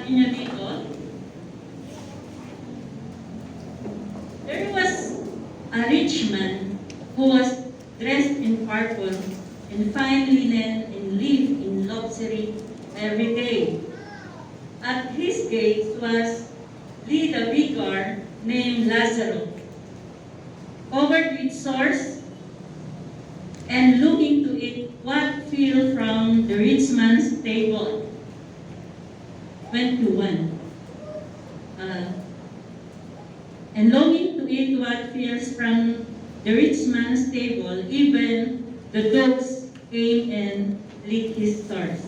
sabi niya dito, there was a rich man who was dressed in purple and fine linen and lived in luxury every day. At his gates was laid a beggar named Lazarus, covered with sores and looking to eat what fell from the rich man's table. 21. And longing to eat what falls from the rich man's table, even the dogs came and licked his sores.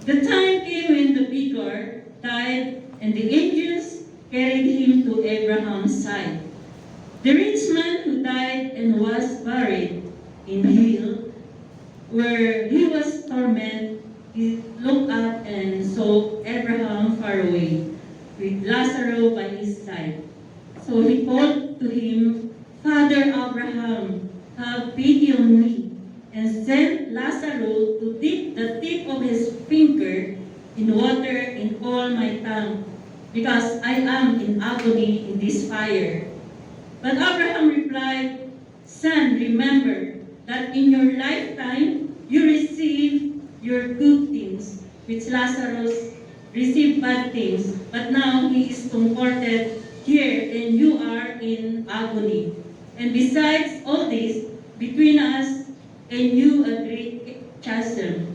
The time came when the beggar died, and the angels carried him to Abraham's side. The rich man who died and was buried in hell, where he was tormented, he looked up and saw Abraham far away, with Lazarus by his side. So he called to him, Father Abraham, have pity on me, and sent Lazarus to dip the tip of his finger in water and cool my tongue, because I am in agony in this fire. But Abraham replied, Son, remember that in your lifetime you received your good things, which Lazarus received bad things, but now he is comforted here and you are in agony. And besides all this, between us and you a great chasm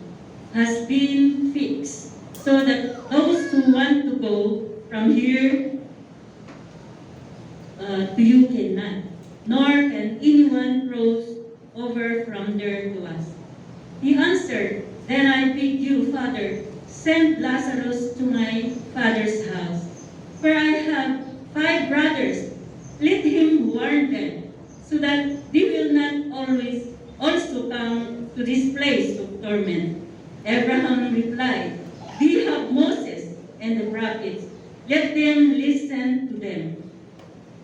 has been fixed, so that those who want to go from here to you cannot, nor can anyone cross over from there to us. He answered, Then I beg you, Father, send Lazarus to my father's house, for I have 5 brothers. Let him warn them, so that they will not always also come to this place of torment. Abraham replied, We have Moses and the prophets. Let them listen to them.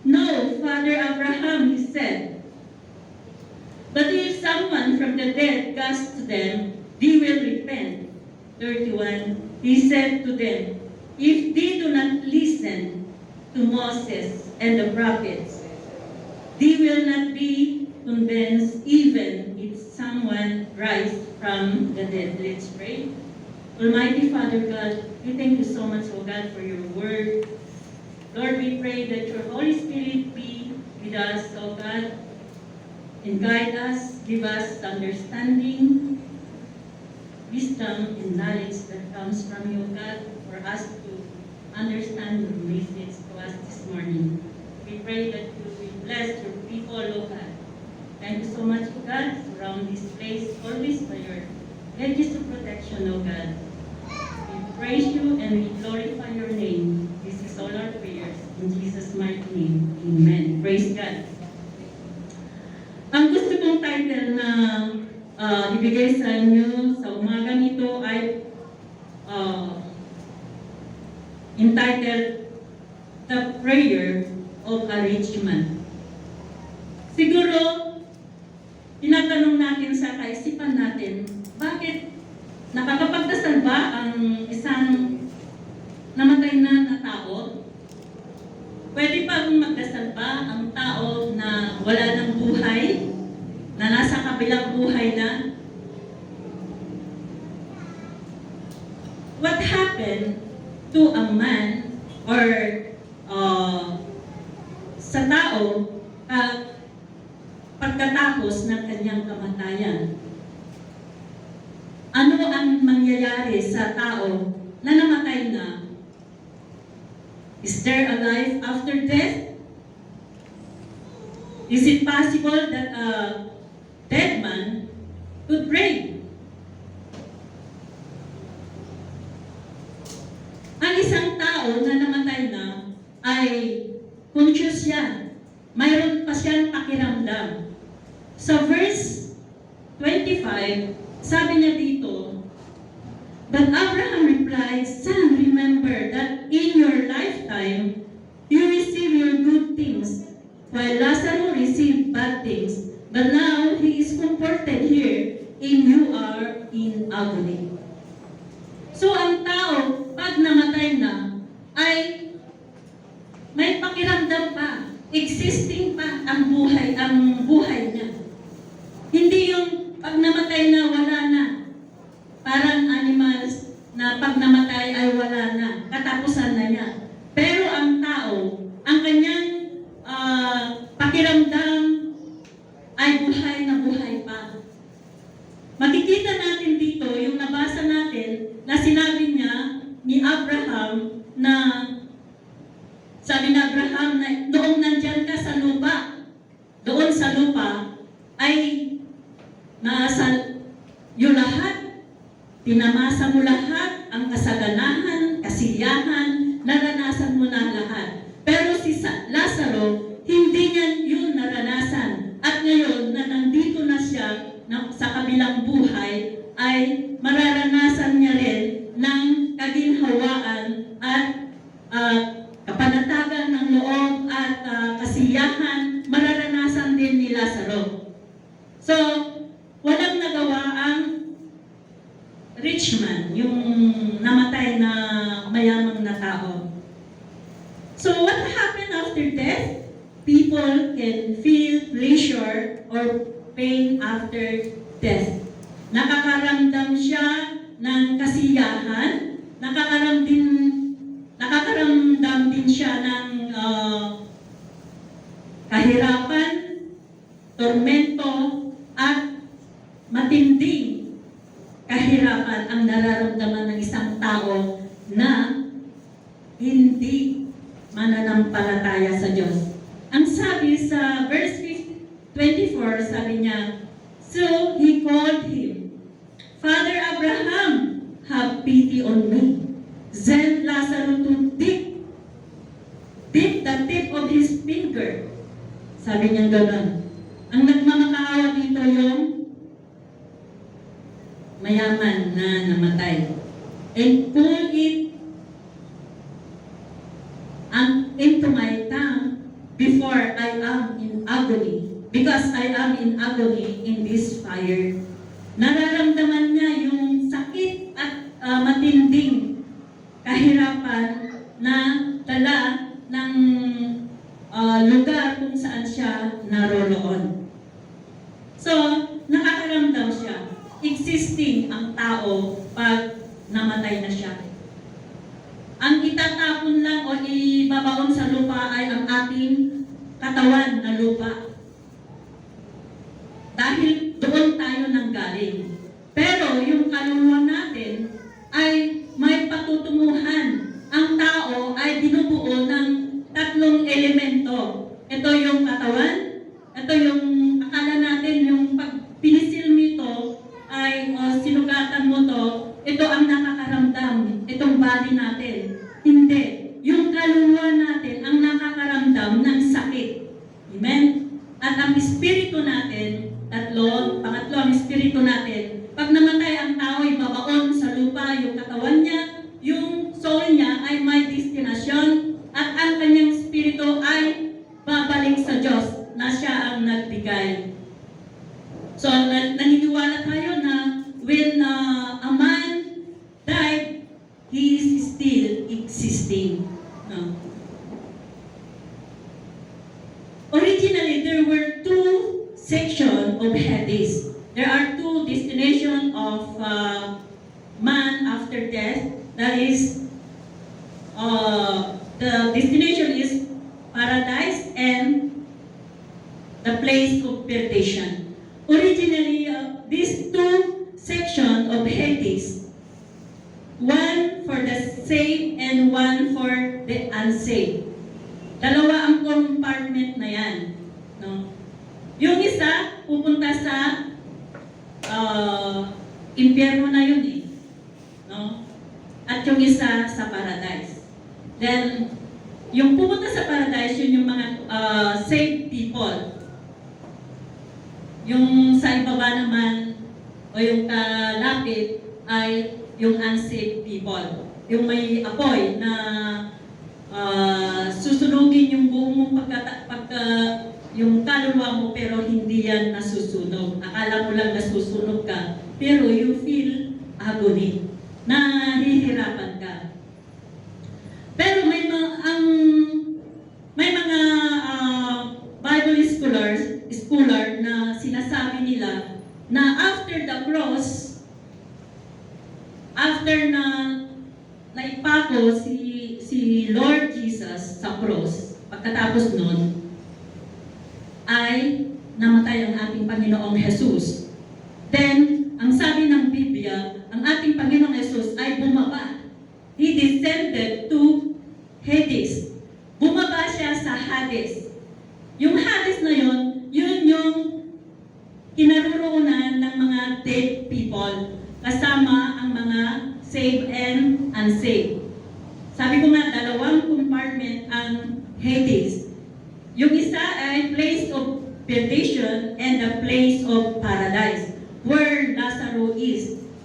No, Father Abraham, he said, but if someone from the dead comes to them, they will repent. 31, he said to them, If they do not listen to Moses and the prophets, they will not be convinced even if someone rise from the dead. Let's pray. Almighty Father God, we thank you so much, O God, for your word. Lord, we pray that your Holy Spirit be with us, O God, and guide us, give us understanding, wisdom, and knowledge that comes from you, God, for us to understand your message to us this morning. We pray that you will bless your people, O God. Thank you so much, O God, surround this place always by your hedges of protection, O God. We praise you and we glorify your name. This is all our prayers. In Jesus' mighty name, amen. Praise God. Ang gusto kong title na ibigay sa inyo sa umaga nito ay entitled The Prayer of a Rich Man. Siguro, tinatanong natin sa kaisipan natin, bakit nakakapagdasal ba ang isang namatay na tao? Pwede pa kung magdasal ba ang tao na wala ng buhay, na nasa kabilang buhay na? What happened to a man or sa tao pagkatapos ng kanyang kamatayan? Ano ang mangyayari sa tao na namatay na? Is there a life after death? Is it possible that a dead man could pray? Ang isang tao na namatay na ay conscious siya. Mayroon pa siyang pakiramdam. Sa verse 25, sabi niya dito, But Abraham replied, Son, remember that in your lifetime, you receive your good things, while Lazarus received bad things. But now he is comforted here, and you are in agony. So ang tao, pag namatay time na ay may pakiramdam pa, existing pa ang buhay niya. Hindi yung pag namatay na wala na. Parang animals na pag namatay ay wala na, katapusan na niya. Pero ang tao, ang kanyang pakiramdam ay buhay na buhay pa. Makikita natin dito, yung nabasa natin, na sinabi niya ni Abraham na, sabi ni Abraham na noong nandyan ka sa lupa, doon sa lupa, ay nasa yung lahat, pinamasa mo lahat, ang kasaganahan, kasiyahan, naranasan mo na lahat. Pero si Lazaro, hindi niya yun naranasan. At ngayon, na nandito na siya sa kabilang buhay, ay mararanasan niya rin ng kaginhawaan at kapanatagan ng loob at kasiyahan, mararanasan din ni Lazaro. So, walang nagawa ang rich man, yung namatay na mayamang na tao. So, what happened after death? People can feel pleasure or pain after death. Nakakaramdam siya ng kasiyahan, nakakaramdam din siya ng kahirapan, tormento, at matinding kahirapan ang nararamdaman ng isang tao na hindi mananampalataya sa Diyos. Ang sabi sa verse 24, sabi niya, so he called him, Father Abraham, have pity on me. Send Lazarus to dip the tip of his finger. Sabi niya gano'n. Ang nagmamakaawa dito yung mayaman na namatay. And pull it into my tongue before I am in agony. Because I am in agony in this fire. Nararamdaman niya yung sakit at matinding kahirapan na dala ng lugar kung saan siya naroroon. So, nakakaramdam siya. Existing ang tao pag namatay na siya. Ang itatapon lang o ibabaon sa lupa ay ang ating katawan na lupa. Dahil doon tayo nanggaling. Pero yung kaluluwa natin ay may patutunguhan. Ang tao ay binubuo ng tatlong elemento. Ito yung katawan, ito yung akala natin, yung pag pinisil mo ito, ay sinugatan mo to, ito ang nakakaramdam, itong body natin. Hindi. Yung kaluluwa natin ang nakakaramdam ng sakit. Amen? At ang espiritu natin, pangatlo ang espiritu natin, pag namatay ang tao, ibabaon sa lupa yung katawan niya, yung soul niya ay may destinasyon, at ang kanyang espiritu ay babalik sa Diyos na siya ang nagbigay. So, naniniwala tayo na when a man died, he is still existing. No? Originally, there were two sections of Hades. There are two destinations of man after death. That is, the destination is paradise and the place of perdition. Originally, these two sections of Hades, one for the saved and one for the unsaved. Dalawa ang compartment na yan. No? Yung isa, pupunta sa impyerno na yun eh. No? At yung isa sa paradise. Then, yung pupunta sa paradise, yun yung mga saved people. Yung sa ibaba naman, o yung kalapit, ay yung unsaved people. Yung may apoy na susunugin yung buong mong yung kaluluwa mo, pero hindi yan nasusunog. Akala mo lang nasusunog ka, pero you feel agony, nahihirapan ka. sinasabi nila na after the cross, after na naipako si Lord Jesus sa cross, pagkatapos nun, ay namatay ang ating Panginoong Jesus. Then, ang sabi ng Biblia, ang ating Panginoong Jesus ay bumaba. He descended to Hades. Bumaba siya sa Hades. Yung Hades na yun yung kinaroroonan ng mga dead people, kasama ang mga saved and unsaved. Sabi ko nga, dalawang compartment ang Hades. Yung isa ay place of perdition and a place of paradise, where Lazarus is.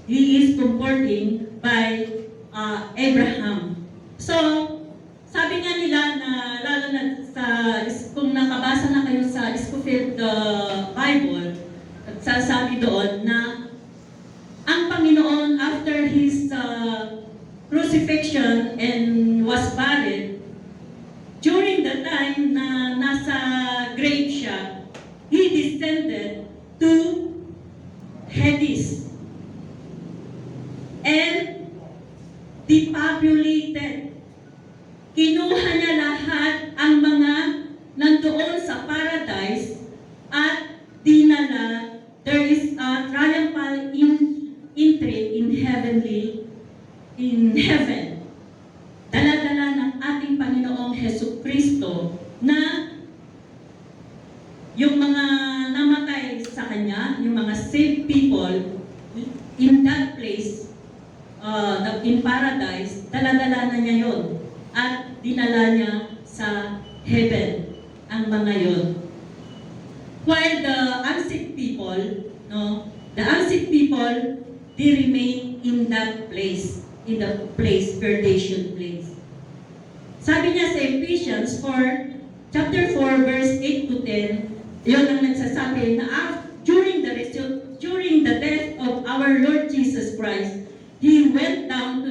He is comforting by Abraham. So, sabi nga nila na, lalo na kung nakabasa na kayo sa Scofield Bible, at sasabi doon na ang Panginoon, after His crucifixion and was buried, during the time na nasa grave siya, He descended to Hades and depopulated. Kinuha niya lahat ang mga nandoon sa paradise at dinala. There is a triumphal entry in heaven. Dala-dala ng ating Panginoong Hesus Kristo na yung mga namatay sa Kanya, yung mga saved people in that place, in paradise, dala-dala na niya yun. At dinala niya sa heaven ang mga yon. While the unsaved people, they remain in that place, in the place, purgation place. Sabi niya sa Ephesians 4, chapter 4, verse 8 to 10, yun ang nagsasabi na during the death of our Lord Jesus Christ, He went down to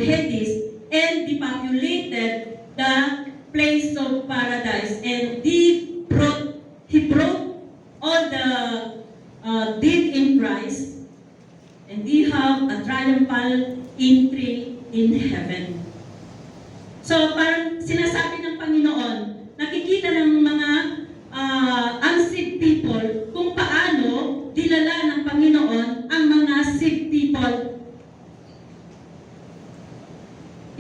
Hades and depopulated the place of paradise, and He brought all the dead in Christ, and we have a triumphal entry in heaven. So parang sinasabi ng Panginoon, nakikita ng mga unsaved people kung paano dinala ng Panginoon ang mga saved people.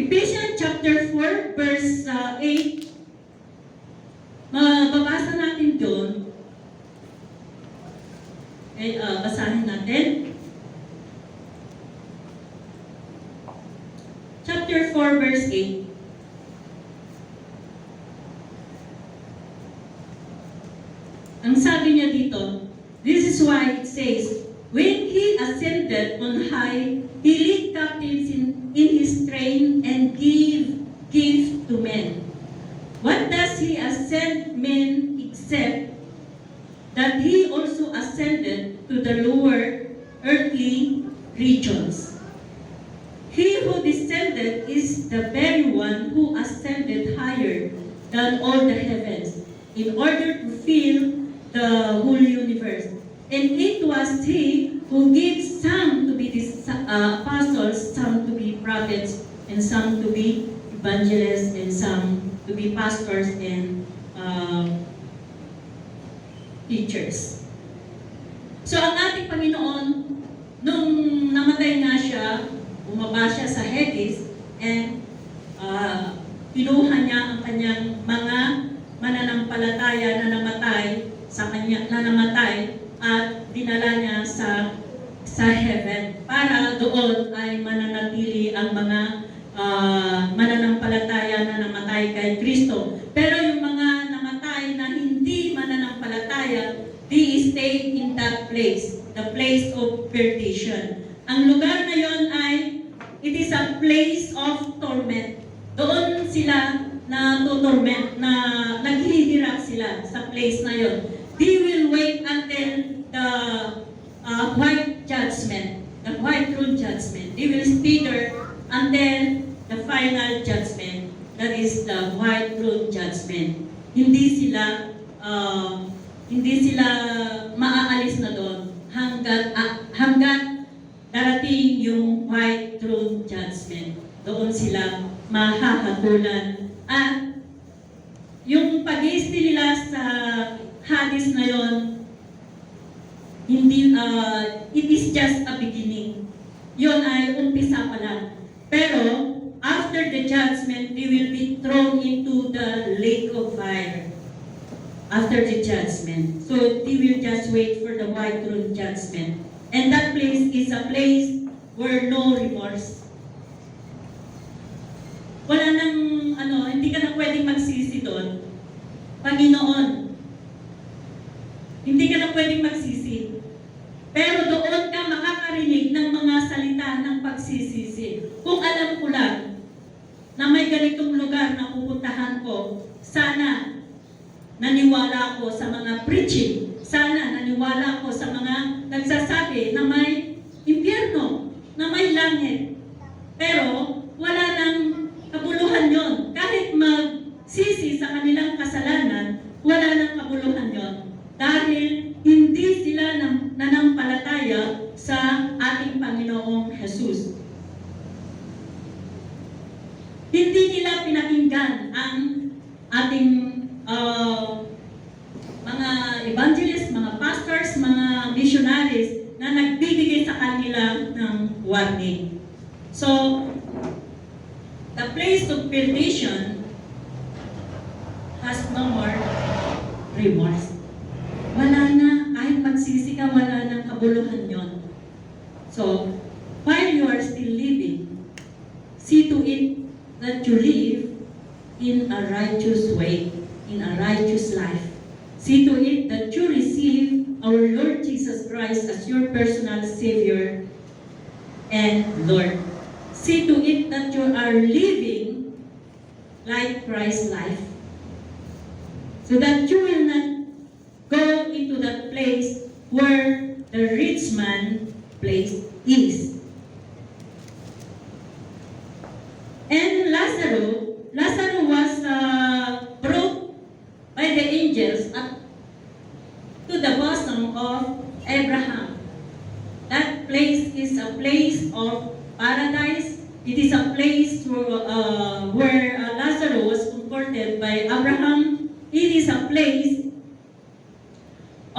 Ephesians chapter 4, verse 8, mababasa natin doon. Okay, basahin natin. Chapter 4, verse 8. Ang sabi niya dito, this is why it says, when He ascended on high, He led captives in His train and gave to men. What does He ascend men except that He also ascended to the lower earthly regions? He who descended is the very one who ascended higher than all the heavens in order to fill the whole universe. And it was He who gave some to be apostles, some to be prophets, and some to be evangelists, and some to be pastors and teachers. So ang ating Panginoon, nung namatay nga siya, bumaba siya sa Hades, and kinuha niya ang kanyang mga mananampalataya na namatay at dinala niya sa heaven para doon ay mananatili ang mga mananampalataya na namatay kay Kristo. Pero yung mga namatay na hindi mananampalataya, they stay in that place, the place of perdition. Ang lugar na yon ay, it is a place of torment. Doon sila na torment, na naghihirap sila sa place na yon. They will wait until the white judgment, the white throne judgment. They will stay there until the final judgment, that is the white throne judgment. Hindi sila hindi sila maaalis na doon hanggat darating yung white throne judgment. Doon sila mahahatulan. At yung pag-iisti nila sa Hades na yon, hindi, it is just a beginning. Yun ay umpisa pa lang. Pero, after the judgment, they will be thrown into the lake of fire. After the judgment. So, they will just wait for the white throne judgment. And that place is a place where no remorse. Wala nang, hindi ka na pwedeng magsisi doon. Panginoon, hindi ka na pwedeng magsisi. Pero doon ka makakarinig ng mga salita ng pagsisisi. Kung alam ko lang na may ganitong lugar na pupuntahan ko, sana naniwala ako sa mga preaching. Sana naniwala ako sa mga nagsasabi na may impyerno, na may langit. Pero wala nang kabuluhan yon. Kahit magsisi sa kanilang kasalanan, wala nang kabuluhan yon. Dahil hindi sila nanampalataya sa ating Panginoong Jesus. Hindi nila pinakinggan ang ating mga evangelists, mga pastors, mga missionaries na nagbibigay sa kanila ng warning. So, the place of perdition has no more remorse. Wala na, kahit magsisi ka, wala nang kabuluhan yon. So, while you are still living, see to it that you live in a righteous way, in a righteous life. See to it that you receive our Lord Jesus Christ as your personal Savior and Lord. See to it that you are living like Christ's life, so that you will not go into that place where the rich man place is. And Lazarus was brought by the angels up to the bosom of Abraham. That place is a place of paradise. It is a place where Lazarus was comforted by Abraham. It is a place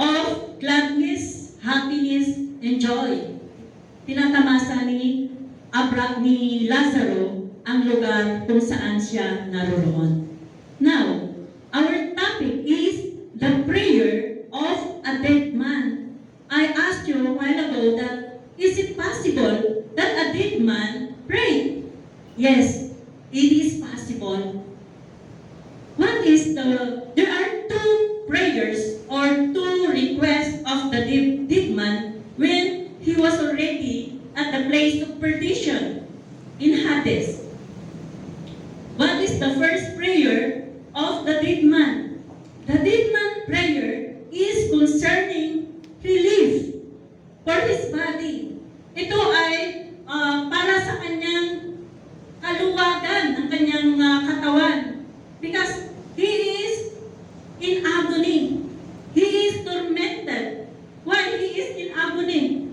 of gladness, happiness, and joy. Tinatamasa ni Lazaro ang lugar kung saan siya naroon. Now, our topic is the prayer of a dead man. I asked you a while ago that is it possible that a dead man pray? Yes, it is possible. There are two prayers or two requests of the dead man when he was already at the place of perdition in Hades. What is the first prayer of the dead man? The dead man prayer is concerning relief for his body. Ito ay para sa kanyang kaluwagan ng kanyang katawan. Because he is in agony. He is tormented while he is in agony.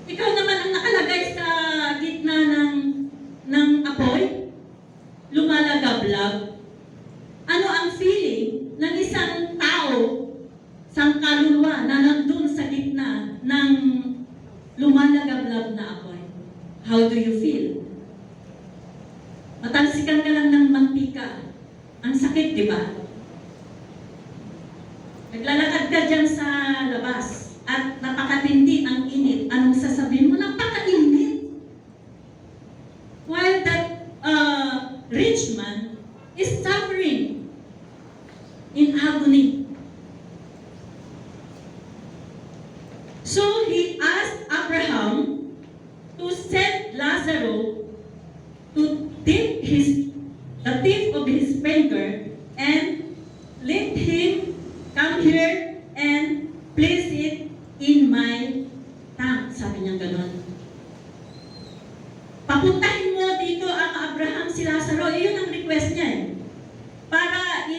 Ikaw naman ang nakalagay sa gitna ng apoy, lumalagablab. Ano ang feeling ng isang tao, isang kaluluwa na nandun sa gitna ng lumalagablab na apoy? How do you feel? Matalsikan ka lang ng mantika. Ang sakit, di ba? Naglalakad ka dyan sa labas at napakatindi ang init. Anong sasabihin mo? Napakainit. While that rich man is suffering in agony. So he asked Abraham to send Lazarus to dip the tip of his finger and let him come here and place it in my tongue. Sabi niya gano'n. Papuntahin mo dito ang Abraham si Lazaro. Iyon ang request niya eh. Para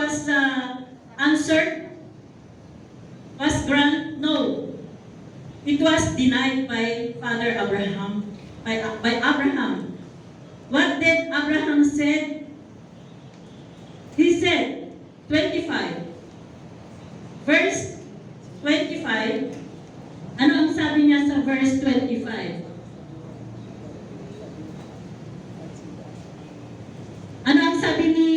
was answered? Was granted? No. It was denied by Father Abraham, by Abraham. What did Abraham said? He said, 25. Verse 25. Ano ang sabi niya sa verse 25? Ano ang sabi ni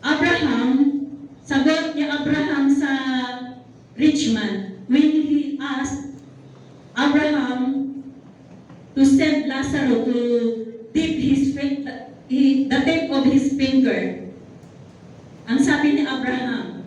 Abraham? Sagot ni Abraham sa rich man when he asked Abraham to send Lazarus to dip the tip of his finger. Ang sabi ni Abraham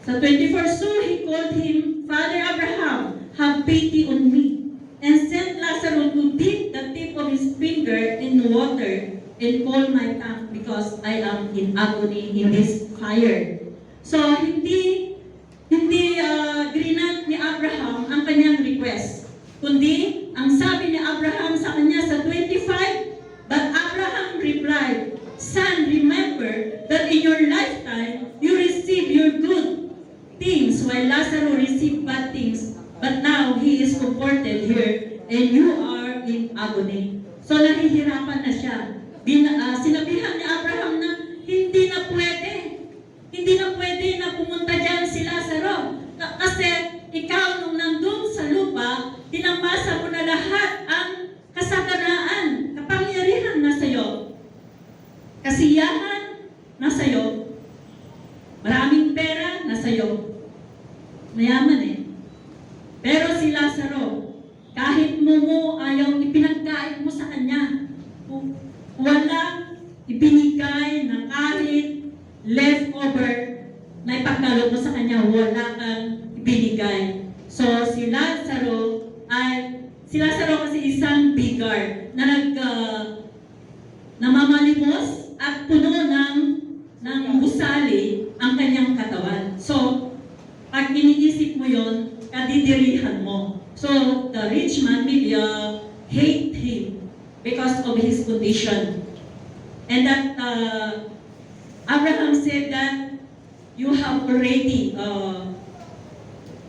sa 24, so he called him, Father Abraham, have pity on me, and send Lazarus to dip the tip of his finger in water and cool my tongue because I am in agony in this fire. So, hindi grinant ni Abraham ang kanyang request, kundi ang sabi ni Abraham sa kanya sa 25, but Abraham replied, Son, remember that in your lifetime you received your good things while Lazarus received bad things. But now he is comforted here and you are in agony. So nahihirapan na siya. Sinabihan ni Abraham na hindi na pwede na pumunta dyan si Lazarus. Kasi ikaw nung nandun sa lupa, tinamasa mo na lahat ang kasaganaan, kapangyarihan na sa'yo. Kasiyahan na sa'yo. Maraming pera na sa'yo. Mayaman eh. Pero si Lazaro, kahit ayaw ipinagkain mo sa kanya, walang ibinigay na kahit leftover na ipagkaloob mo sa kanya, wala kang ibinigay. So si Lazaro kasi isang bigar na namamalimos at puno ng gusali ang kanyang katawan. So pag iniisip mo yon, kadidirihan mo. So, the rich man maybe hate him because of his condition. And that Abraham said that you have already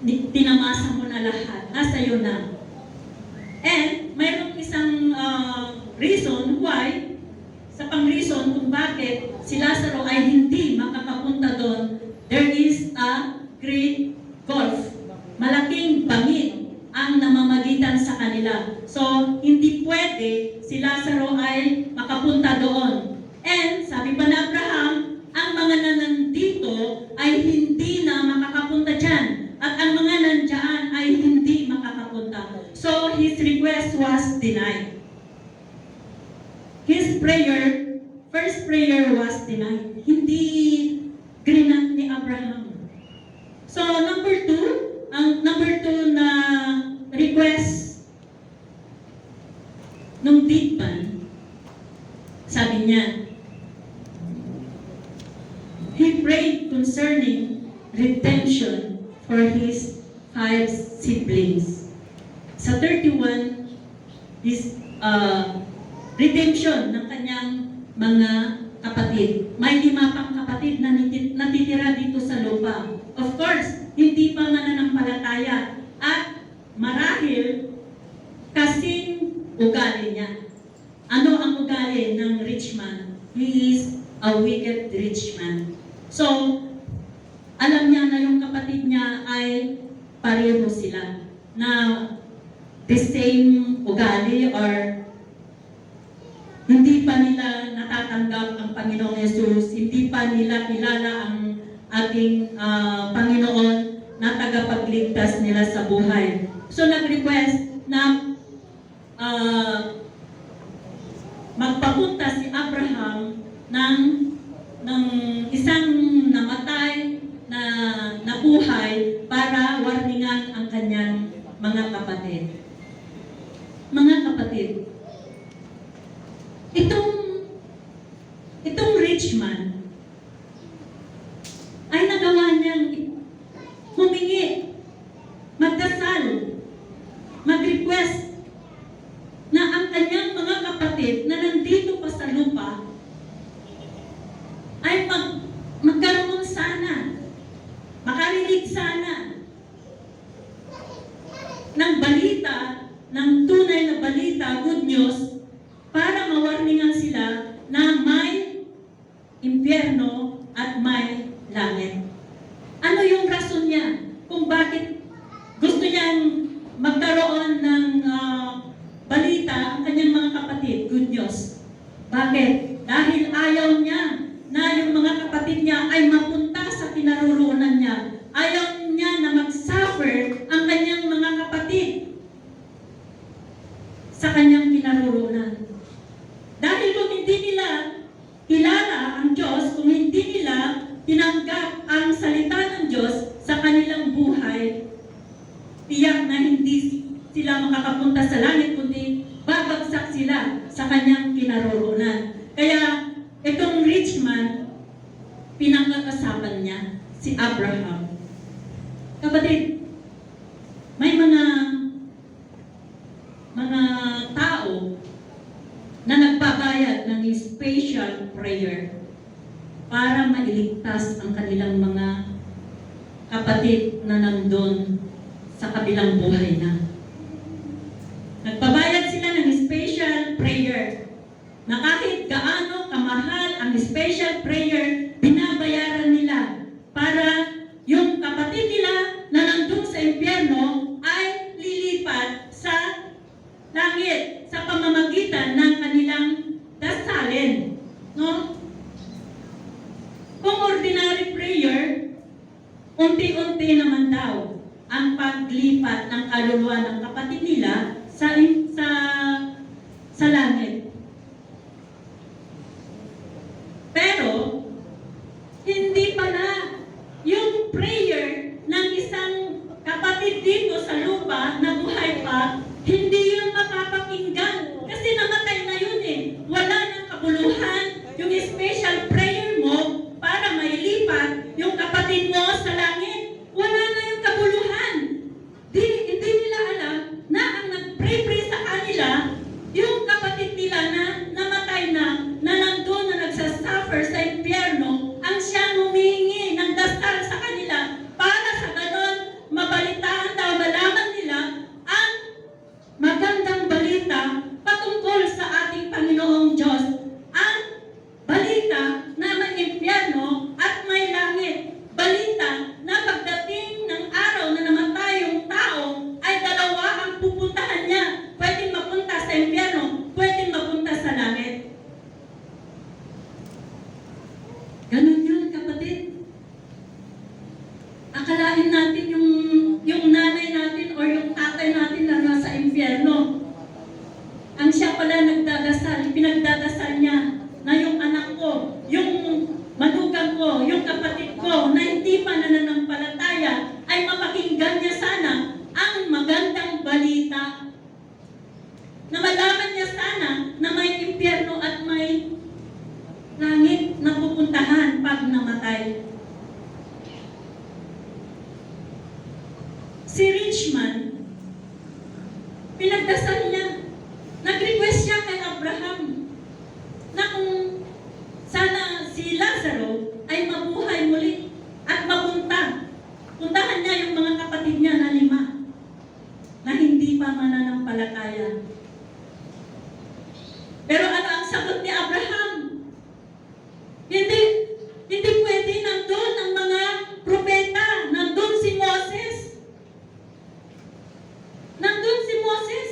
tinamasa mo na lahat. Nasa iyo na. And mayroong isang reason why, sa pang-reason kung bakit si Lazaro ay hindi makakapunta doon, there is a great gulf. Malaking bangin ang namamagitan sa kanila. So, hindi pwede si Lazaro ay makapunta doon. And, sabi pa na Abraham, ang mga nandito ay hindi na makakapunta dyan. At ang mga nandyan ay hindi makakapunta. So, his request was denied. His first prayer was denied. Hindi grinant ni Abraham. So, number two na request nung deadpan, sabi niya, he prayed concerning redemption for his 5 siblings. Sa 31, is redemption ng kanyang mga kapatid. May 5 pang kapatid na natitira dito sa lupa. Of course, hindi pa mananampalataya at marahil kasing ugali niya. Ano ang ugali ng rich man? He is a wicked rich man. So, alam niya na yung kapatid niya ay pareho sila na the same ugali or hindi pa nila natatanggap ang Panginoong Yesus, hindi pa nila kilala ang ating Panginoon na tagapagligtas nila sa buhay. So nag-request na magpapunta si Abraham ng isang namatay na nabuhay para warningan ang kanyang mga kapatid. Mga kapatid, itong rich man ay nagawa niyang humingi, magdasal, mag-request na ang kanyang mga kapatid na nandito pa sa lupa Bakit? Dahil ayaw niya na yung mga kapatid niya ay mapunta sa kinaroroonan niya. Ayaw niya na mag-suffer ang kanyang mga kapatid sa kanyang kinaroroonan. Dahil kung hindi nila kilala ang Diyos, kung hindi nila tinanggap ang salita ng Diyos sa kanilang buhay, tiyak na hindi sila makakapunta sa langit, kundi babagsak sila sa kanyang kinaroroonan. Kaya itong rich man, pinangkakasapan niya si Abraham. Kapatid, may mga tao na nagbabayad ng special prayer para mailigtas ang kanilang mga kapatid na nandun sa kabilang buhay na. Nagbabayad sila ng special prayer na kahit gaano kamahal ang special prayer, binabayaran nila para yung kapatid nila na nandun sa impyerno ay lilipat sa langit sa pamamagitan ng kanilang dasalin. No? Kung ordinary prayer, unti-unti naman daw ang paglipat ng kaluluwa ng kapatid nila sa langit. Pero, hindi pala yung prayer ng isang kapatid dito sa lupa na buhay pa, hindi yun mapapakinggan. Kasi namatay na yun eh. Wala nang kabuluhan yung special prayer mo para mailipat yung kapatid mo sa langit. Wala na yung kabuluhan. Hindi nila alam na ang nag-pray sa kanila, yung kapatid nila na namatay na nandun na nagsasuffer sa impyerno, ang siyang humihingi ng dasal sa kanila para sa ganon mabalitaan daw, malaman nila ang magandang balita patungkol sa ating Panginoong Diyos. Ang balita na may impyerno at may langit. Balita na pagdating ng araw na namatay yung tao, ay dalawa ang pupuntahan niya. Pwedeng mapunta sa impyerno, pwedeng mapunta sa langit. Ganun yun, kapatid. Akalain natin yung nanay natin o yung tatay natin na nasa impyerno. Ang siya pala nagdadasal, pinagdadasal niya na yung anak ko, yung manugang ko, yung kapatid ko na hindi pa nananampalataya ay mapakinggan niya sana ang magandang balita. Na malaman niya sana na may impyerno at may langit na pupuntahan pag namatay. Si Richman, pinagdasal niya, nag-request siya kay Abraham na kung sana si Lazaro ay mabuhay muli at mapunta. Puntahan niya yung mga kapatid niya na 5 na hindi pa mananampalataya. Pero ano ang sagot ni Abraham? Hindi pwede. Nandun ang mga propeta. Nandun si Moses. Nandun si Moses.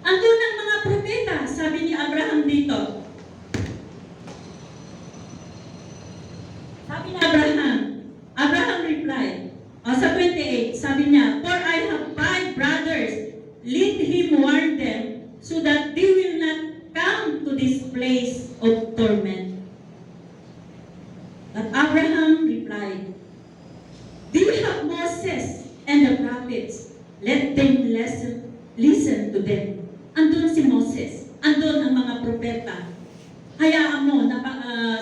Andun ang mga propeta. Sabi ni Abraham dito. Sabi ni Abraham replied, sa 28, sabi niya, "For I have 5 brothers, let him warn them, so that they will not come to this place of torment." But Abraham replied, "Do you have Moses and the prophets? Let them listen to them." Andun si Moses, andun ang mga propeta. Hayaan mo na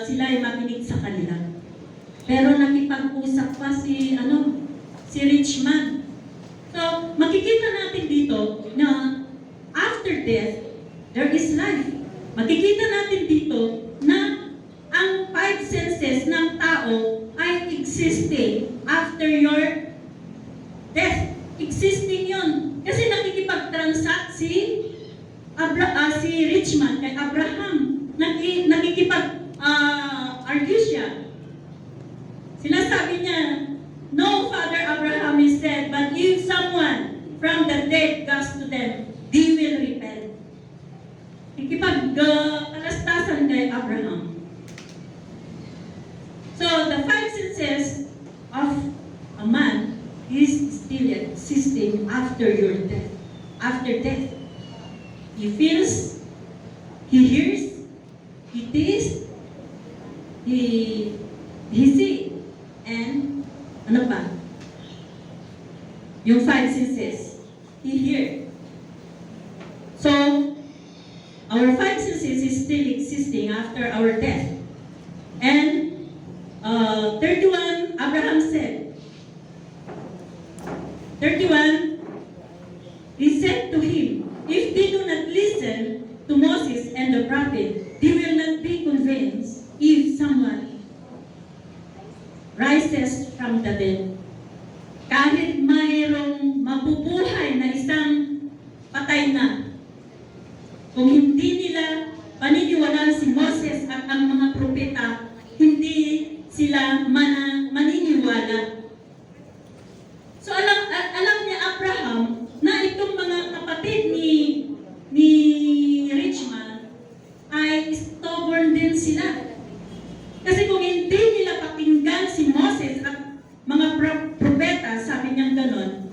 sila ay makinig sa kanila. Pero nakipag-usap pa si Richman. So, makikita natin dito na after death, there is life. Makikita natin dito na ang 5 senses ng tao ay existing after your death. Existing yun. Kasi nakikipag-transact si Richman kay Abraham. Nakikipag-argue siya. Sinasabi niya, "No, Father Abraham is dead, but if someone from the dead goes to them, they will repent." Nakikipag-kalastasan Abraham. So the five senses of a man is still existing after your death. After death, he feels, he hears, he tastes, he sees, and ano pa? Yung five senses, he hears. So, our five senses is still existing after our death. And 31, Abraham said, 31, he said to him, if they do not listen to Moses and the prophet, they will not be convinced if someone rises from the dead. Kahit mayroong mabubuhay na isang patay na, kung hindi nila paniniwalaan si Moses at ang mga propeta, hindi sila maniniwala. So alam niya Abraham na itong mga kapatid ni Richman ay stubborn din sila. Kasi kung hindi nila pakinggan si Moses at mga propeta, sabi niya ganon,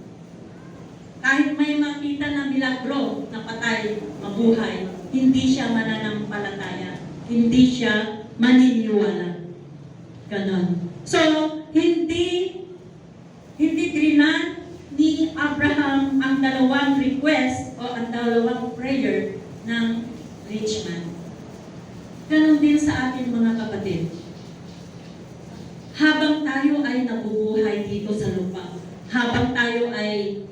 kahit may makita na milagro na patay, mabuhay, hindi siya mananampalataya, hindi siya maniniwala. Ganon. So, hindi grinan ni Abraham ang dalawang request o ang dalawang prayer ng Richman. Ganon din sa atin mga kapatid. Habang tayo ay nabubuhay dito sa lupa, habang tayo ay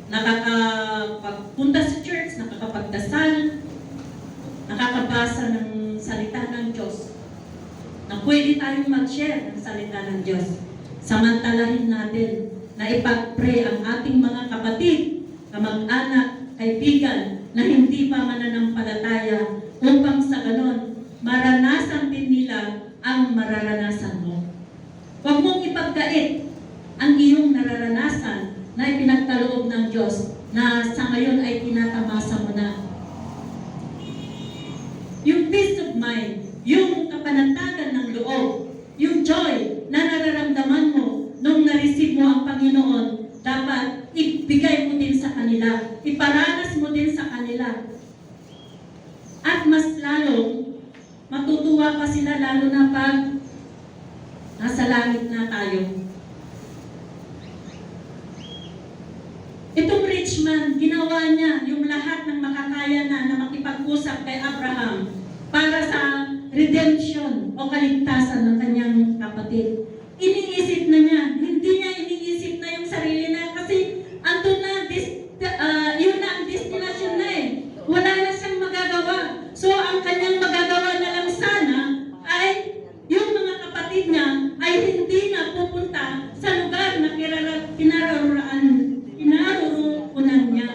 nakakapagpunta sa church, nakakapagdasal, nakakabasa ng salita ng Diyos, na pwede tayong mag-share ng salita ng Diyos. Samantalahin natin na ipag-pray ang ating mga kapatid, kamag-anak, kaibigan, na hindi pa mananampalataya upang sa ganon, maranasan din nila ang mararanasan mo. Huwag mong ipagkait ang iyong nararanasan na ipinagkaloob ng Diyos na sa ngayon ay tinatamasa mo na. Yung peace of mind, yung kapanatagan ng loob, yung joy na nararamdaman mo nung na-receive mo ang Panginoon, dapat ibigay mo din sa kanila, iparanas mo din sa kanila. At mas lalong, matutuwa pa sila lalo na pag nasa langit na tayo. Itong rich man, ginawa niya yung lahat ng makakaya na makipag-usap kay Abraham para sa redemption o kaligtasan ng kanyang kapatid. Iniisip na niya, hindi niya iniisip na yung sarili na kasi andun na, yun na ang destination na eh. Wala na siyang magagawa. So ang kanyang magagawa na lang sana ay yung mga kapatid niya ay hindi na pupunta sa lugar na kinaroroonan niya.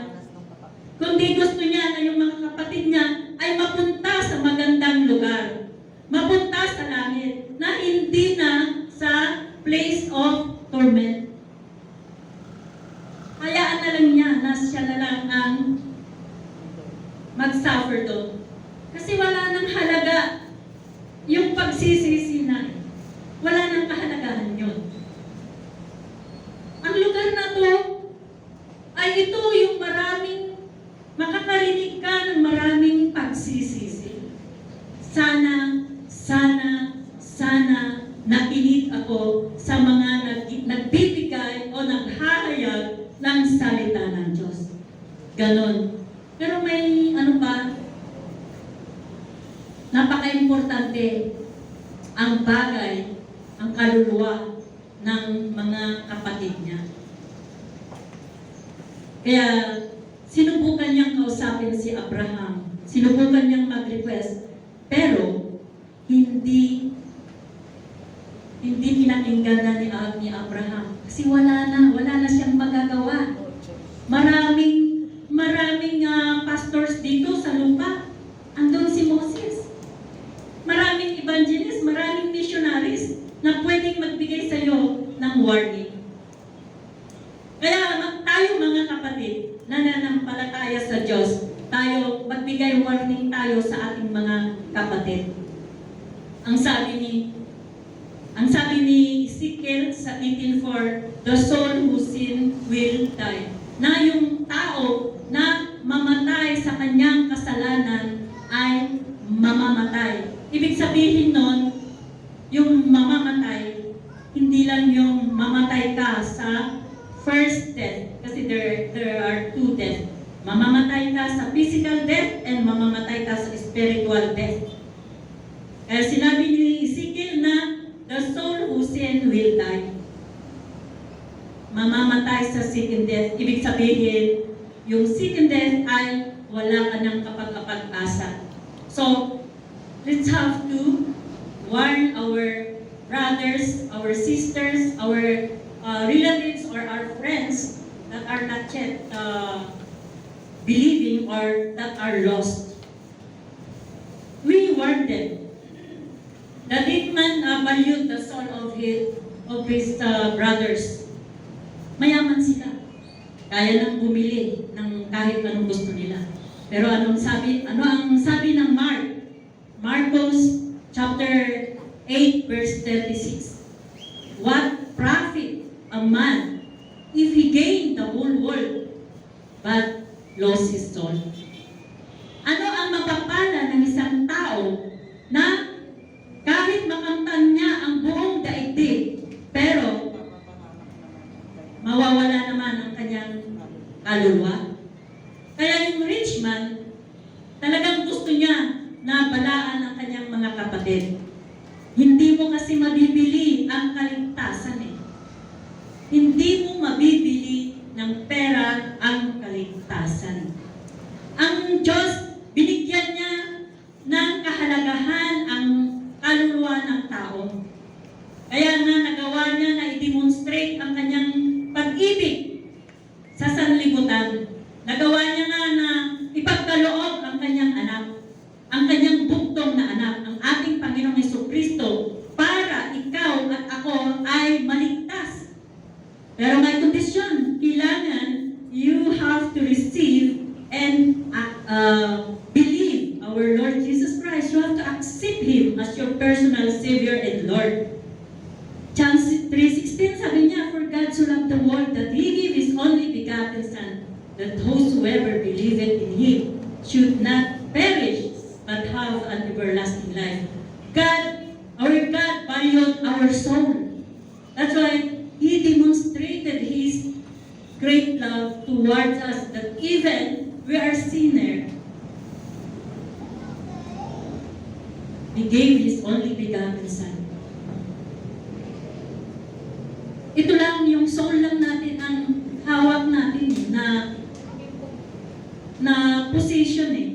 Kundi gusto niya na yung mga kapatid niya ay mapunta sa magandang lugar. Mapunta sa langit na hindi na sa place of torment. Hayaan na lang niya na siya na lang ang mag-suffer doon. Kasi wala nang halaga yung pagsisisi na. Wala nang kahalagahan yun. Ang lugar na to ay ito yung makakarinig ka ng maraming pagsisisi. Sana nakinig ako sa mga nagbibigay o naghahayag ng salita ng Diyos. Ganon. Pero may napaka-importante ang bagay, ang kaluluwa ng mga kapatid niya. Kaya sinubukan niyang kausapin si Abraham, sinubukan niyang mag-request, pero hindi pinakinggan na ni Abraham. Kasi wala na siyang magagawa. Maraming pastors dito sa lupa. Andun si Moses. Maraming evangelist, maraming missionaries na pwedeng magbigay sa iyo ng warning. Kaya tayo mga kapatid, nananampalataya sa Diyos, tayo magbigay warning maging tayo sa ating mga kapatid. Ang sabi ni Ezekiel sa 18:4, the soul who sin will die. Na yung tao na mamatay sa kanyang kasalanan ay mamamatay. Ibig sabihin nun, yung mamamatay, hindi lang yung mamatay ka sa first death, kasi there are two deaths. Mamamatay ka sa physical death and mamamatay ka sa spiritual death. Kaya sinabi ni Ezekiel na the soul who sin will die. Mamamatay sa second death. Ibig sabihin, yung second death ay wala ka ng kapag-asa. So, let's have to warn our brothers, our sisters, our relatives, or our friends that are not yet believing or that are lost. We warn them. The dead man valued the soul of his brothers. Mayaman sila. Kaya nang bumili ng kahit anong gusto nila. Pero ano ang sabi ng Marcos chapter 8 verse 36. What profit a man if he gained the whole world but lost his soul? Ano ang mapapala ng isang tao na kahit makamtan niya ang buong daigdig, pero mawawala naman ang kanyang kaluluwa? Kaya yung rich man, talagang gusto niya na balaan ang kanyang mga kapatid. Hindi mo kasi mabibili ang kaligtasan eh. Hindi mo mabibili ng pera ang kaligtasan. Ang Diyos, binigyan niya ng kahalagahan ang kaluluwa ng tao. Kaya nga nagawa niya na i-demonstrate ang kanyang pag-ibig sa sanlibutan. Nagawa niya nga na ipagkaloob ang kanyang anak, ang kanyang buktong na anak, ang ating Panginoong Jesucristo, para ikaw at ako ay maligtas. Pero may kondisyon, kailangan you have to receive and believe our Lord Jesus Christ. You have to accept Him as your personal Savior and Lord. John 3:16, sabi niya, for God so loved the world that He gave His only begotten Son, that whosoever believeth in Him should not perish, but have an everlasting life. Our God valued our soul. That's why He demonstrated His great love towards us, that even we are sinner, He gave His only begotten Son. Ito lang, yung soul lang natin ang hawak natin na position eh.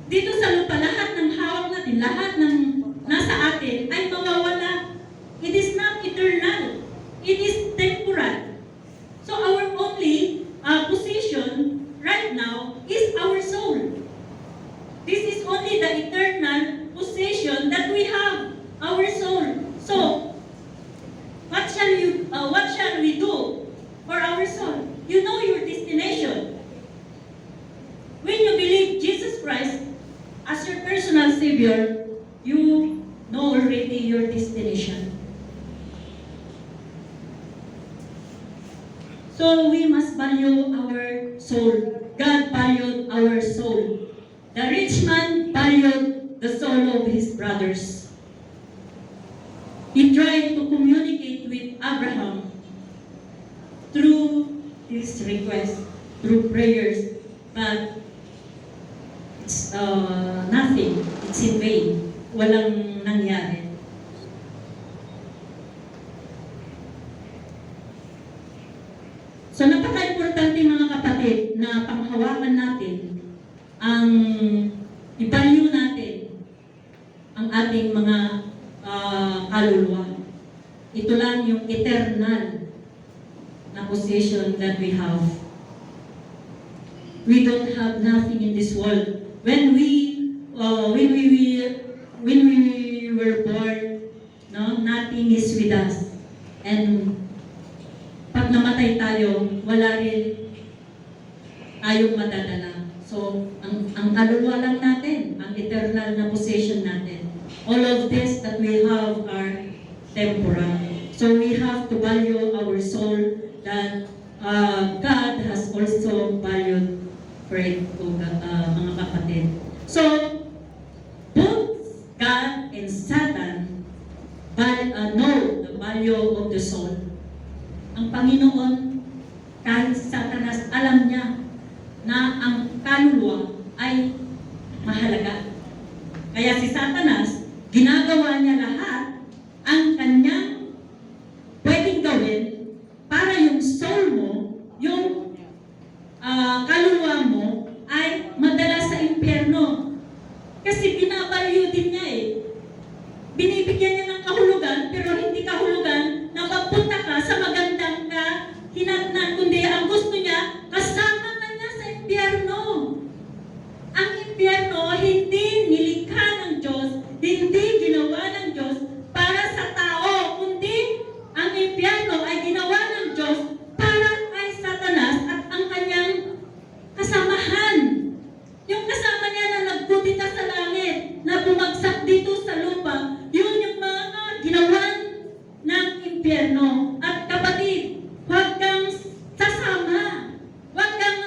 Dito sa lupa, lahat ng hawak natin, lahat ng nasa atin ay mawawala. It is not eternal. It is temporal. So our only position right now is our soul. This is only the eternal position that we have, our soul. So, what shall we do for our soul? You know your destination. When you believe Jesus Christ as your personal Savior, you know already your destination. So we must value our soul. God valued our soul. The rich man valued the soul of his brothers. He tried to communicate with Abraham through his request, through prayers, but it's nothing. It's in vain. Walang nangyari. So napaka-importante mga kapatid na panghawakan natin ang i-value natin ang ating mga kaluluwa. Ito lang yung eternal na position that we have. We don't have nothing in this world. When we were born, no, nothing is with us. And pag namatay tayo, wala rin tayong madadala. So, ang kaluluwa lang natin, ang eternal na possession natin. All of this that we have are temporal. So we have to value our soul that God has also valued for it, mga kapatid. So, both God and Satan know the value of the soul. Ang Panginoon, kahit Satanas, alam niya na ang kaluluwa ay mahalaga. Kaya si Satanas, ginagawa niya lahat ang kanyang pwedeng gawin para yung soul mo, yung kaluluwa mo, ay madala sa impyerno. Kasi binabalyo din niya eh. Binibigyan niya ng kahulugan, pero hindi kahulugan na mapunta ka sa magandang hinatnan, kundi ang gusto niya, kasama ka niya sa impyerno. Ang impyerno, hindi nilikha ng Diyos, hindi ginawa ng Diyos para sa tao, kundi ang impyerno ay ginawa ng Diyos para kay Satanas at ang kanyang kasamahan. Yung kasama niya na nagkutita sa langit, na bumagsak dito sa lupa, yun yung mga ginawan ng impyerno. At kapatid, huwag kang sasama, huwag kang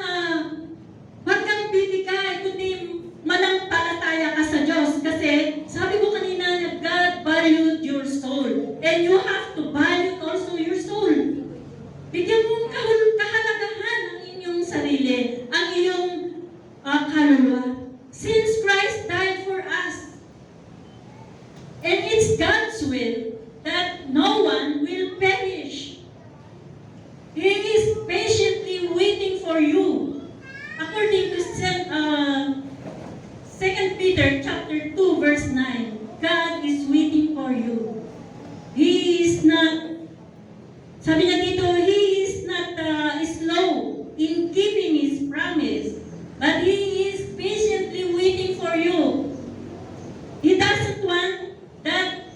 bibigay, kundi manampalataya ka sa Diyos. Kasi sabi ko kanina na God valued your soul, and you have to value also your soul. Bigyan mong kahalagahan ang inyong sarili, ang iyong kaluluwa. Since Christ died for us, and it's God's will that no one will perish. He is patiently waiting for you. According to 2 Peter chapter 2 verse 9, God is waiting for you. He is not, sabi niya dito, He is not slow in keeping His promise, but He is patiently waiting for you. He doesn't want that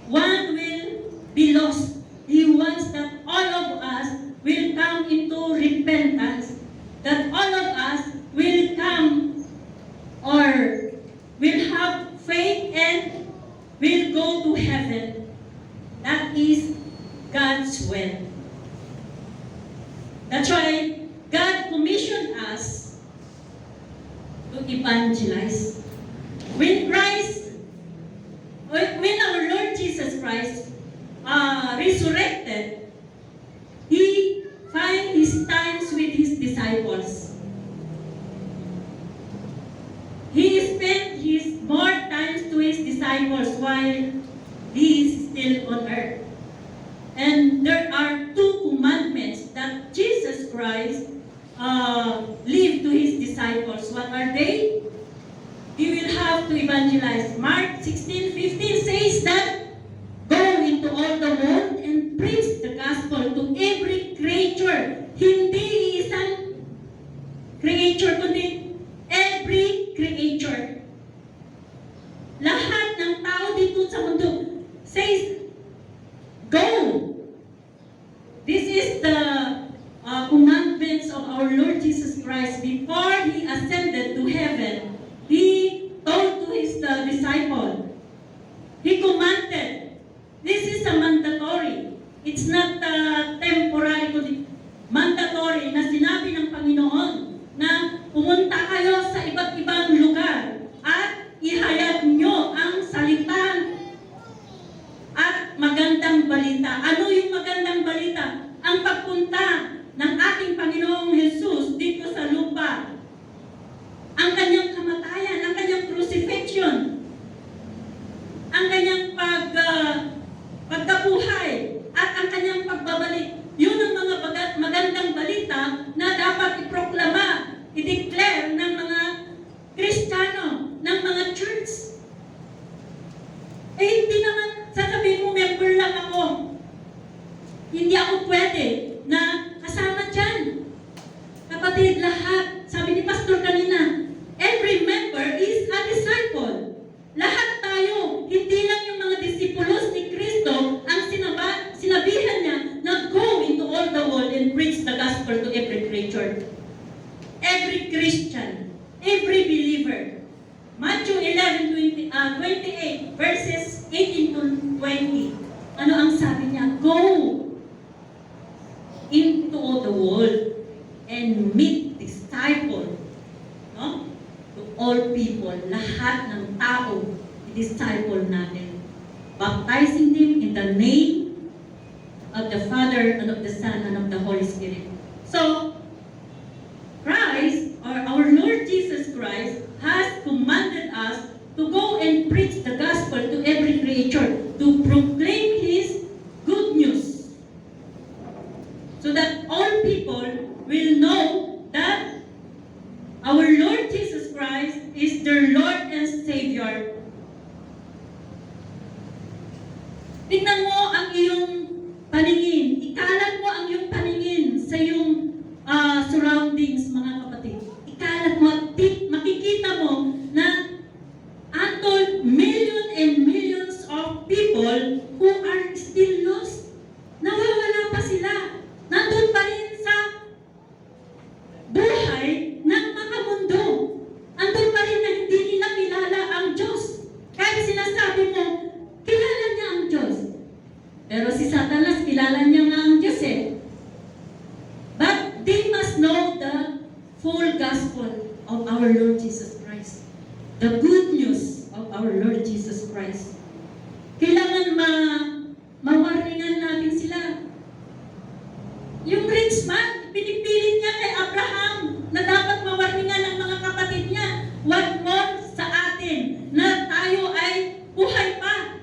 one will be lost. He wants that all of us will come into repentance, that all of us will come or will have faith and will go to heaven. That is God's will. That's why God commissioned us to evangelize. When our Lord Jesus Christ resurrected, He found His times with His disciples. He spent His more times to His disciples while He is still on earth. And there are two commandments that Jesus Christ leave to His disciples. What are they? You will have to evangelize. Mark 16:15 says that, go into all the world and preach the gospel to every creature. Hindi isang creature, kundi every creature. Lahat ng tao dito sa mundo says, go. This is the commandments of our Lord Jesus Christ. Before He ascended to heaven, He told to His disciple, He commanded, this is a mandatory 28, verses 18 to 20. Ano ang sabi niya? Go into all the world and make disciple, no? To all people, lahat ng tao, disciple natin. Baptizing them in the name of the Father, and of the Son, and of the Holy Spirit. So, Christ, or our Lord Jesus Christ, has commanded us to go and preach the gospel to every creature, to proclaim His good news, so that all people will know that our Lord Jesus Christ is their Lord and Savior. Tingnan mo ang iyong paningin. Ikalat mo ang iyong paningin sa iyong surroundings, mga kapatid. Ikalat mo at makikita mo na untold millions and millions of people who are still lost. Nawawala pa sila. Nandun pa rin sa buhay ng mga mundo. Andun pa rin na hindi nila kilala ang Diyos. Kahit sinasabi mo, kilala niya ang Diyos. Pero si Satanas, kilala niya nga ang Diyos eh. But they must know the full gospel of our Lord Jesus Christ. The good news of our Lord Jesus Christ. Kailangan mawaringan natin sila. Yung rich man, pinipilit niya kay Abraham na dapat mawaringan ng mga kapatid niya. What more sa atin na tayo ay buhay pa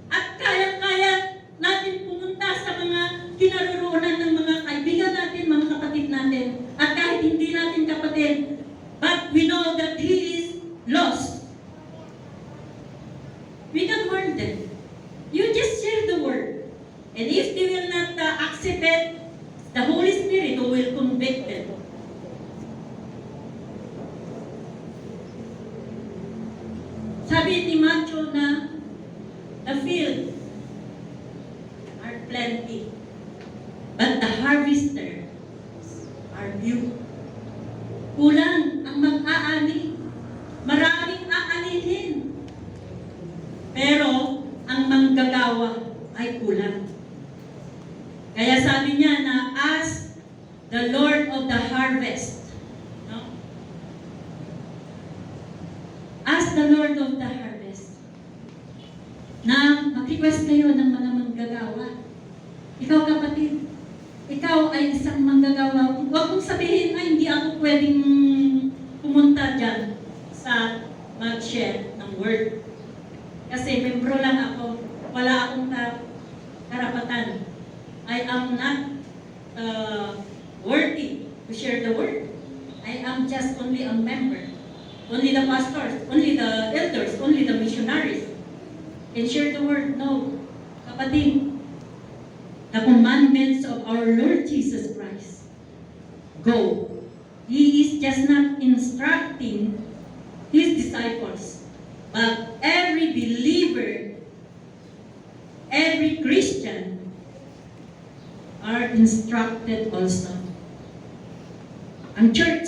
at kaya-kaya natin pumunta sa mga kinaroroonan ng mga kaibigan natin, mga kapatid natin. At kahit hindi natin kapatid, but we know that he is lost. We can warn them. You just share the word. And if they will not accept it, the Holy Spirit will convict them. Sabi ni Matthew na the field are plenty, but the harvester are few. Kulang ang mag-aani. Maraming aanihin. Pero ang manggagawa ay kulang. Kaya sabi niya na ask the Lord of the harvest. No? Ask the Lord of the harvest na mag-request kayo ng mga manggagawa. Ikaw kapatid, ikaw ay isang manggagawa. Huwag mong sabihin na hindi ako pwedeng pumunta dyan sa mag-share ng word. Kasi membro lang ako. Wala akong karapatan. I am not worthy to share the word. I am just only a member. Only the pastors, only the elders, only the missionaries can share the word. No. Kapatid, the commandments of our Lord Jesus Christ. Go. He is just not instructing His disciples, but every believer, every Christian are instructed also. Ang church,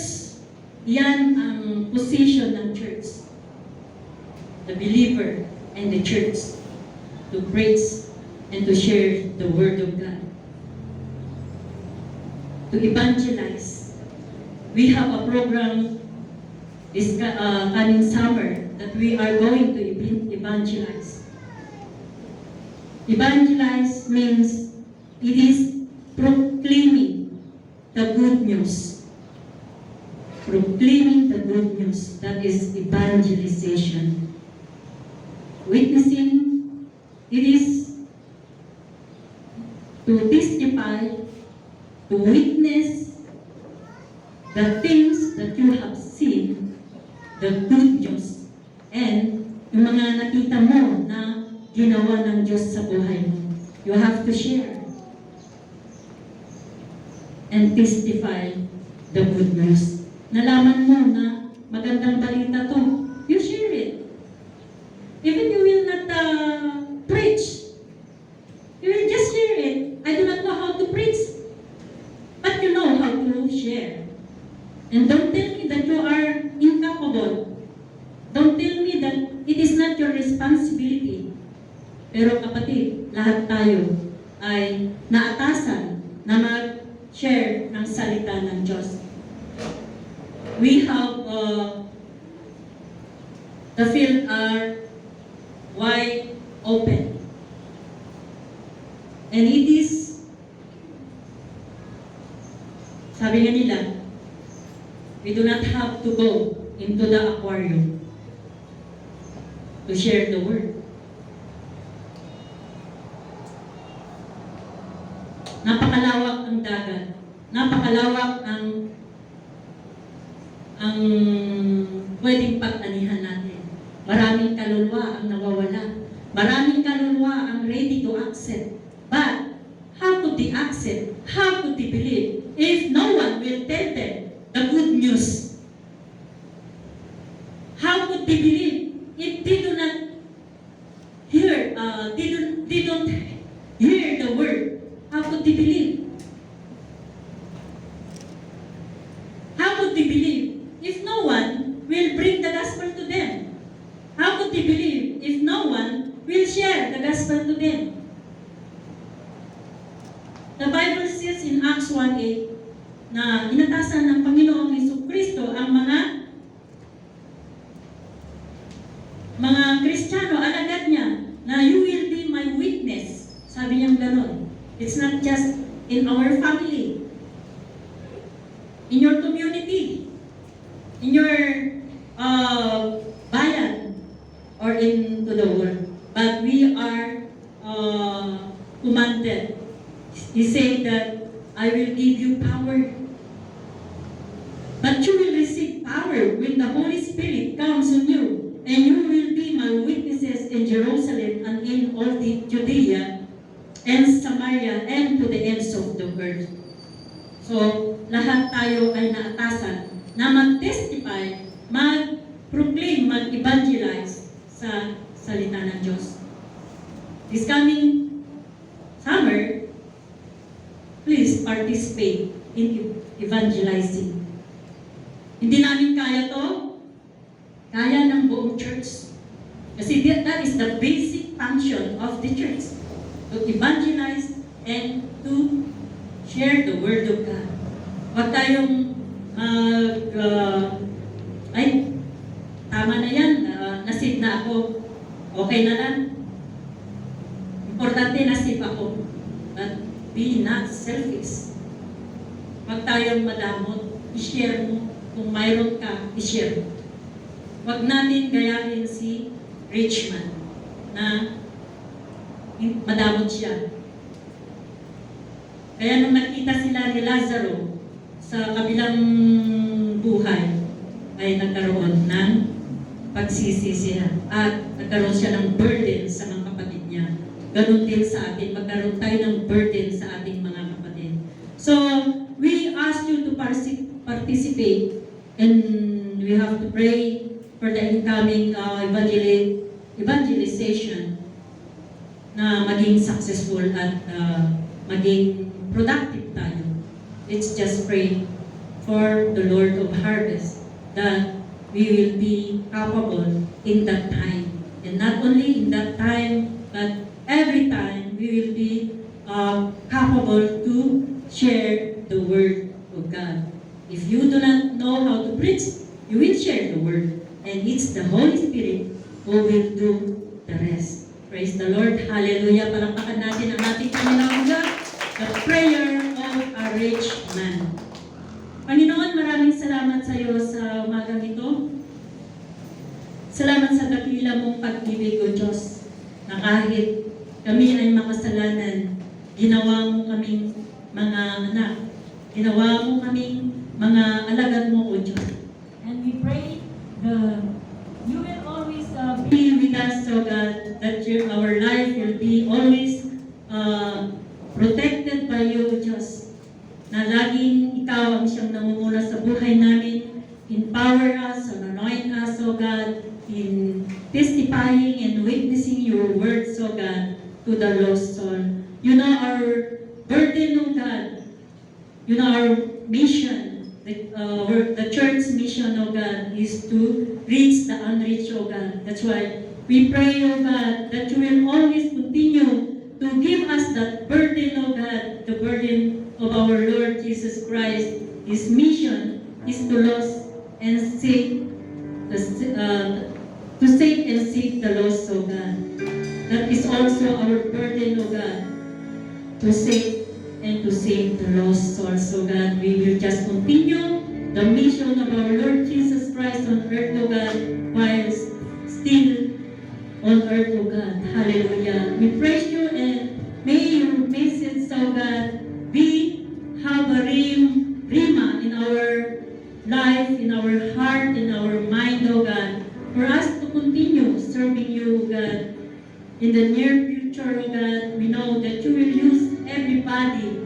yan ang position ng church. The believer and the church to preach and to share the Word of God. To evangelize. We have a program this coming summer that we are going to evangelize. Evangelize means it is proclaiming the good news. Proclaiming the good news. That is evangelization. Witnessing, it is to testify, to witness the things that you have seen, the good news, and yung mga nakita mo na ginawa ng Diyos sa buhay mo. You have to share and testify the good news. Nalaman mo na magandang balita to, you share it. Even you will not preach, you will just share it. I do not know how to preach, but you know how to share. And don't tell me that you are incapable. Don't tell me that it is not your responsibility. Pero kapatid, lahat tayo ay naatasan na mag-share ng salita ng Diyos. We have the field are wide open. And it is, sabi nga nila, we do not have to go into the aquarium to share the word. Napakalawak ang dagat. Napakalawak ang pwedeng pagtanihan natin. Maraming kaluluwa ang nawawala. Maraming kaluluwa ang ready to accept. But, how could they accept? How could they believe if no one will tell them the good news? How could they believe if they do not hear, they don't hear the word? How could they believe? How could they believe if no one will bring the gospel to them? How could they believe if no one will share the gospel to them? The Bible says in Acts 1:8 na inatasan ng Panginoong Jesucristo ang mga Kristiyano, alagad niya, na you will be my witness. Sabi niya gano'n. It's not just in our family, in your community, in your bayan, or into the world. But we are commanded. He said that I will give you power. But you will receive power when the Holy Spirit comes on you, and you will be my witnesses in Jerusalem and in all the Judea and Samaria and to the ends of the earth. So, lahat tayo ay naatasan na mag-testify, mag-proclaim, mag-evangelize sa salita ng Diyos. This coming summer, please participate in evangelizing. Hindi namin kaya to, kaya ng buong church. Kasi that is the basic function of the church, to evangelize and to share the Word of God. Huwag tayong ay, tama na yan, nasip na ako, okay na lang. Importante nasip ako. But be not selfish. Huwag tayong madamot, i-share mo. Kung mayroon ka, i-share mo. Huwag natin gayahin si Richman na madamot siya. Kaya nung nakita sila ni Lazaro sa kabilang buhay, ay nagkaroon ng pagsisi siya at nagkaroon siya ng burden sa mga kapatid niya. Ganun din sa atin, magkaroon tayo ng burden sa ating mga kapatid. So, we ask you to participate and we have to pray for the incoming evangelization na maging successful at maging productive tayo. Let's just pray for the Lord of harvest that we will be capable in that time. And not only in that time, but every time we will be capable to share the Word of God. If you do not know how to preach, you will share the Word. And it's the Holy Spirit who will do the rest. Praise the Lord. Hallelujah. Palakpakan natin ang ating Panginoon God. The prayer of a rich man. Panginoon, maraming salamat sa iyo sa umagang ito. Salamat sa dakila mong pag-ibig, O Diyos, na kahit kami ay makasalanan, ginawa mo kaming mga anak. Ginawa mo kaming mga alagad mo, O Diyos. And we pray you will always be with us, O God, that our life will be always protected by you, O Diyos. Na laging ikaw ang siyang namumula sa buhay namin. Empower us and anoint us, O God, in testifying and witnessing your words, O God, to the lost soul. You know our burden, O God. You know our mission. The church's mission, O God, is to reach the unreached, O God. That's why We pray, O God, that you will always continue to give us that burden, O God, the burden of our Lord Jesus Christ. His mission is to lose and save, to save and seek the lost, O God. That is also our burden, O God, to save and to save the lost souls, O God. We will just continue the mission of our Lord Jesus Christ on earth, O God, while still on earth, O God. Hallelujah. We praise you, and may your message, O God, have a rima in our life, in our heart, in our mind, O God, for us to continue serving you, O God. In the near future, O God, we know that you will use everybody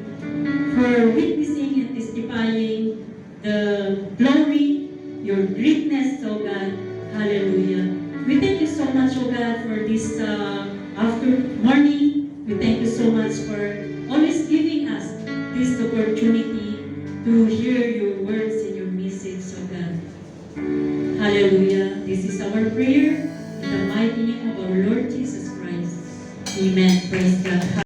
for witnessing and testifying the glory, your greatness, O God. Hallelujah. We thank you so much, O God, for this morning. We thank you so much for always giving us this opportunity to hear your words and your message, O God. Hallelujah. This is our prayer in the mighty name of our Lord Jesus Christ. Amen. Praise God.